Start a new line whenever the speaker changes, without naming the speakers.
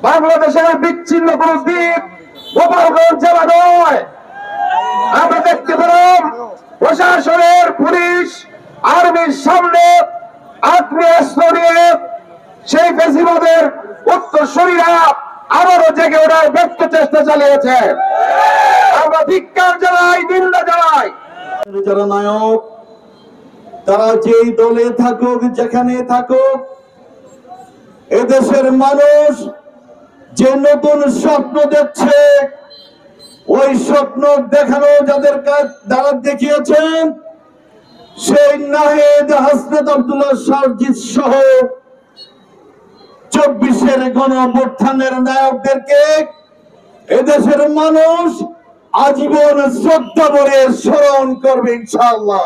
বাংলাদেশের বিচ্ছিন্ন কোন দ্বীপ গোপালগঞ্জ জেলা নয়। আমরা দেখতে পেলাম প্রশাসনের পুলিশ আর্মির সামনে আগ্নেয়াস্ত্র নিয়ে সেই ফ্যাসিবাদের উত্তরসূরিরা আবারও জেগে ওঠার ব্যর্থ চেষ্টা চালিয়েছে। আমরা ধিক্কার জানাই, নিন্দা জানাই।
যারা নায়ক, তারা যেই দলে থাকুক, যেখানে থাকুক, এদেশের মানুষ যে নতুন স্বপ্ন দেখছে, ওই স্বপ্ন দেখানো যাদের দ্বারা দেখিয়েছেন, সেই নাহিদ, হাসনাত আব্দুল্লাহ, সারজিৎ সহ 24-এর গণঅভ্যুত্থানের নায়কদেরকে এদেশের মানুষ আজীবন শ্রদ্ধা ভরে স্মরণ করবে ইনশাআল্লাহ।